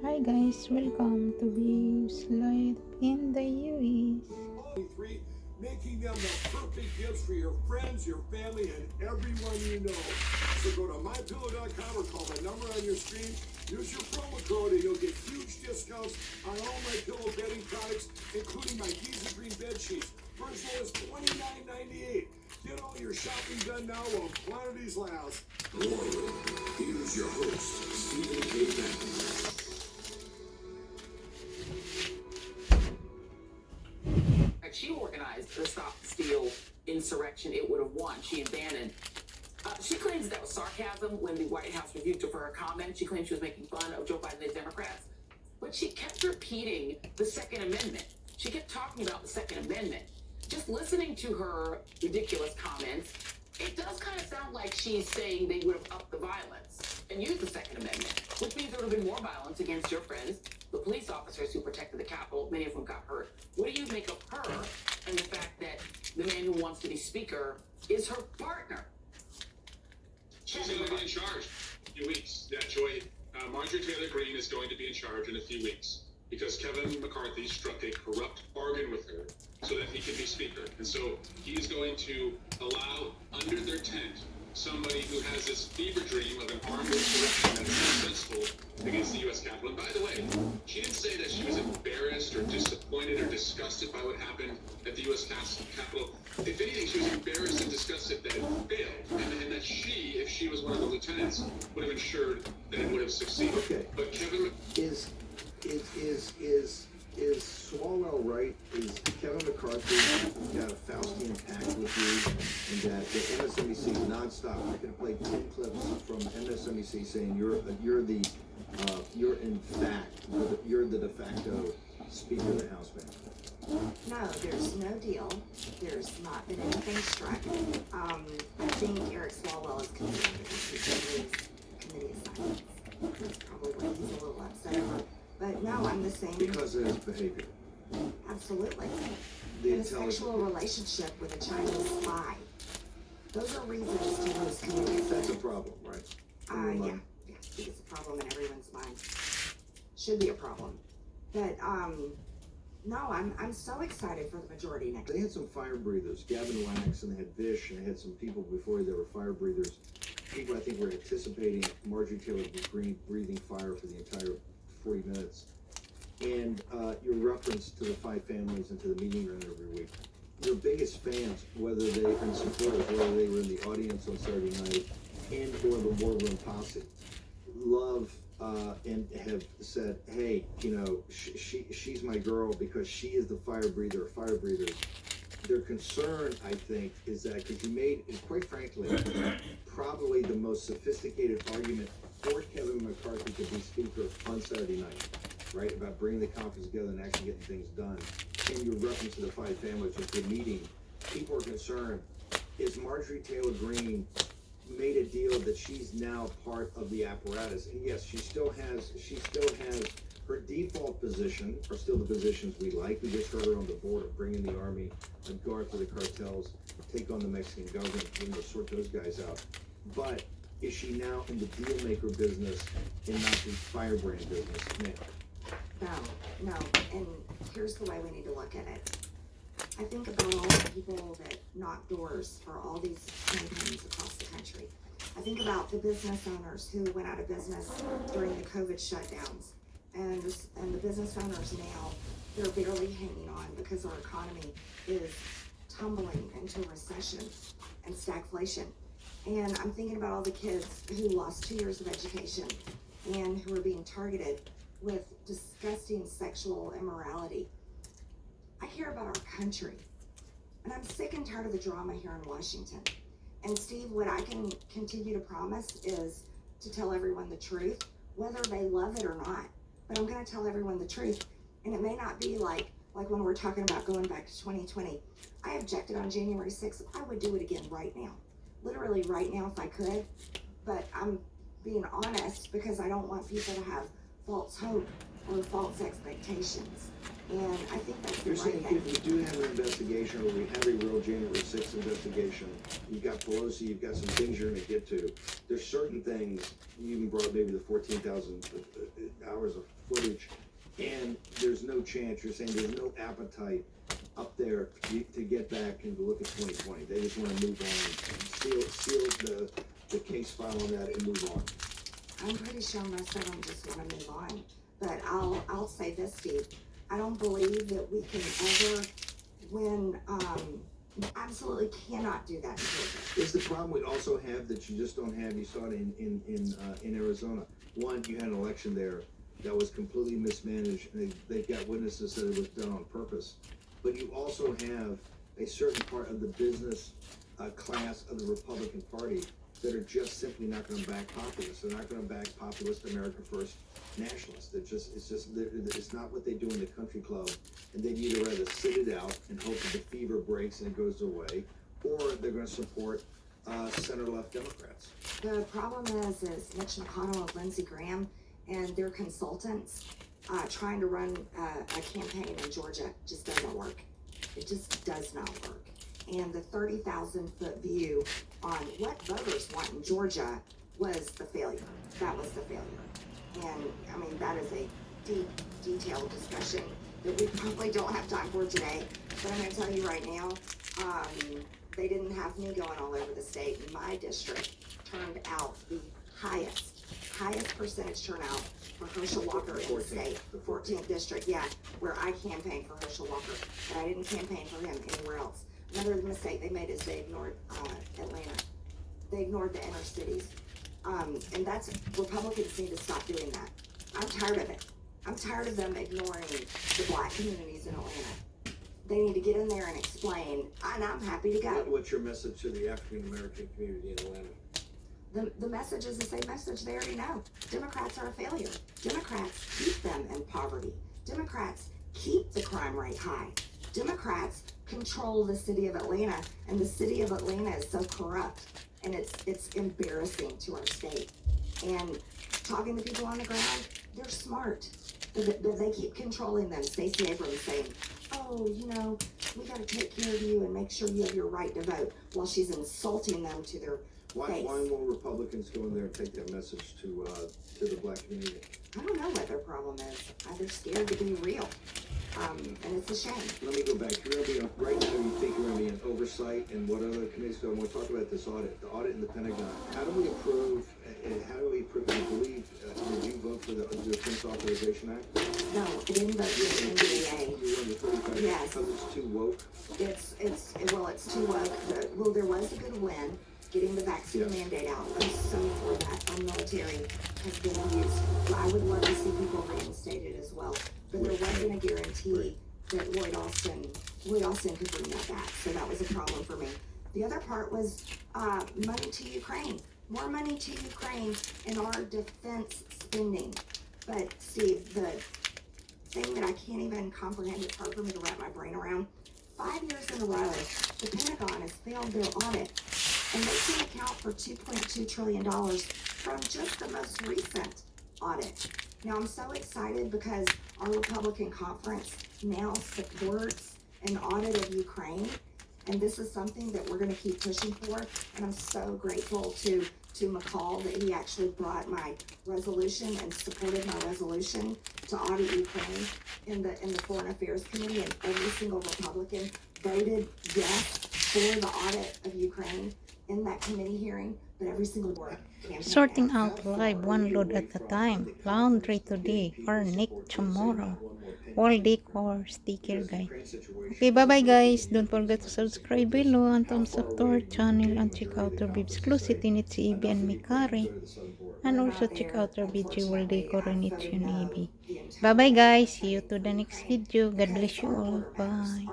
Hi guys, welcome to Bees Life in the US. 23, making them the perfect gifts for your friends, your family, and everyone you know. So go to mypillow.com or call the number on your screen. Use your promo code and you'll get huge discounts on all my pillow bedding products, including my Giza Green bed sheets. First one is $29.98. Get all your shopping done now while quantities last. Hello, here's your host, Stephen K. Bannon. She organized the Stop the Steal insurrection. It would have won. She and Bannon. She claims that was sarcasm when the White House rebuked her for her comment. She claims she was making fun of Joe Biden and the Democrats. But she kept repeating the Second Amendment. She kept talking about the Second Amendment. Just listening to her ridiculous comments, it does kind of sound like she's saying they would have upped the violence and used the Second Amendment, which means there would have been more violence against your friends, the police officers who protected the Capitol, many of whom got hurt. What do you make of her and the fact that the man who wants to be speaker is her partner? She's going to be in charge in a few weeks. Yeah, Joy, Marjorie Taylor Greene is going to be in charge in a few weeks because Kevin McCarthy struck a corrupt bargain with her so that he can be speaker. And so he's going to allow under their tent somebody who has this fever dream of an armed insurrection that is successful against the U.S. Capitol. And by the way, she didn't say that she was embarrassed or disappointed or disgusted by what happened at the U.S. Capitol. If anything, she was embarrassed and disgusted that it failed, and that she, if she was one of the lieutenants, would have ensured that it would have succeeded. Okay. But Kevin Is Swalwell right? Is Kevin McCarthy got a Faustian pact with you, and that the MSNBC nonstop? I could play 10 clips from MSNBC saying you're the de facto Speaker of the House, man. No, there's no deal. There's not been anything struck. I think Eric Swalwell is concerned because he's his committee assignments. That's probably what he's a little upset over. But no, I'm the same. Because of his behavior. Absolutely. The And a sexual relationship with a Chinese spy. Those are reasons to lose committee That's a assignments. problem, right? Yeah, it's a problem in everyone's mind. Should be a problem. But no, I'm so excited for the majority next. They had some fire breathers, Gavin Wax, and they had Vish, and they had some people before that were fire breathers. People I think were anticipating Marjorie Taylor Greene breathing fire for the entire 40 minutes. And your reference to the five families and to the meeting room every week. Your biggest fans, whether they were in supporters, whether they were in the audience on Saturday night and or the War Room Posse, love and have said, hey, you know, she's my girl because she is the fire breather, fire breathers. Their concern, I think, is that because you made, quite frankly, probably the most sophisticated argument for Kevin McCarthy to be speaker on Saturday night, right? About bringing the conference together and actually getting things done. And your reference to the five families with the meeting, people are concerned, is Marjorie Taylor Greene made a deal that she's now part of the apparatus? And yes, she still has her default position, are still the positions we like. We just heard her on the border, bringing the army, a guard for the cartels, take on the Mexican government, you know, sort those guys out. But is she now in the deal maker business and not the firebrand business now? No. And here's the way we need to look at it. I think about all the people that knock doors for all these campaigns across the country. I think about the business owners who went out of business during the COVID shutdowns. And the business owners now, they're barely hanging on because our economy is tumbling into recession and stagflation. And I'm thinking about all the kids who lost 2 years of education and who are being targeted with disgusting sexual immorality. I hear about our country, and I'm sick and tired of the drama here in Washington. And Steve, what I can continue to promise is to tell everyone the truth, whether they love it or not. But I'm going to tell everyone the truth. And it may not be like when we're talking about going back to 2020. I objected on January 6th. I would do it again right now. Literally right now if I could. But I'm being honest because I don't want people to have false hope or false expectations. And I think that's the You're right saying thing. if we do have an investigation, or we have a real January 6th investigation, you've got Pelosi, you've got some things you're going to get to. There's certain things, you even brought maybe the 14,000 hours of footage message, and there's no chance, you're saying there's no appetite up there to get back and to look at 2020. They just want to move on, seal the case file on that and move on. I'm pretty sure most of them just want to move on. But I'll say this, Steve. I don't believe that we can ever win. Absolutely cannot do that in Georgia. Is the problem we also have that you just don't have? You saw it in Arizona. One, you had an election there that was completely mismanaged, and they've got witnesses that it was done on purpose. But you also have a certain part of the business class of the Republican Party that are just simply not going to back populists. They're not going to back populist America First nationalists. It's not what they do in the country club, and they'd either rather sit it out and hope that the fever breaks and it goes away, or they're going to support center-left Democrats. The problem is Mitch McConnell and Lindsey Graham and their consultants trying to run a campaign in Georgia just doesn't work. It just does not work. And the 30,000-foot view on what voters want in Georgia was the failure. That was the failure. And I mean, that is a deep, detailed discussion that we probably don't have time for today. But I'm going to tell you right now, they didn't have me going all over the state. My district turned out the highest percentage turnout for Herschel Walker in the state. The 14th district, yeah, where I campaigned for Herschel Walker, but I didn't campaign for him anywhere else. Another mistake they made is they ignored Atlanta. They ignored the inner cities. And that's, Republicans need to stop doing that. I'm tired of it. I'm tired of them ignoring the black communities in Atlanta. They need to get in there and explain, and I'm happy to go. What's your message to the African-American community in Atlanta? The message is the same message they already know. Democrats are a failure. Democrats keep them in poverty. Democrats keep the crime rate high. Democrats control the city of Atlanta, and the city of Atlanta is so corrupt, and it's embarrassing to our state. And talking to people on the ground, they're smart, but they keep controlling them. Stacey Abrams saying, oh, you know, we got to take care of you and make sure you have your right to vote, while she's insulting them to their face. Why won't Republicans go in there and take that message to the black community? I don't know what their problem is. They're scared to be real. And it's a shame. Let me go back. You're going to be on, right now, you think you're going to be in oversight, and what other committees go? And we'll talk about this audit, the audit in the Pentagon. How do we approve, do you believe, did you vote for the Defense Authorization Act? No, I didn't vote for the NDAA. You won the 35? Yes. Because it's too woke? It's too woke. Well, there was a good win getting the vaccine mandate out. I'm so for that. Our military has been used. I would love to see people reinstated as well. But there wasn't a guarantee that Lloyd Austin could bring that back. So that was a problem for me. The other part was money to Ukraine. More money to Ukraine in our defense spending. But Steve, the thing that I can't even comprehend, it's hard for me to wrap my brain around. 5 years in a row, the Pentagon has failed their audit, and they can account for $2.2 trillion from just the most recent audit. Now, I'm so excited because our Republican conference now supports an audit of Ukraine, and this is something that we're going to keep pushing for, and I'm so grateful to McCall that he actually brought my resolution and supported my resolution to audit Ukraine in the Foreign Affairs Committee, and every single Republican voted yes for the audit of Ukraine in that committee hearing, but every single board campaign. Sorting out live, one load at a time. Laundry today or Nick tomorrow. All decor sticker guys. Okay, bye bye guys. Don't forget to subscribe below and thumbs up to our channel, and check out our Bibsclusity in its EB and Mikari. And also check out our visual decor in its EB. Bye bye guys. See you to the next video. God bless you all. Bye.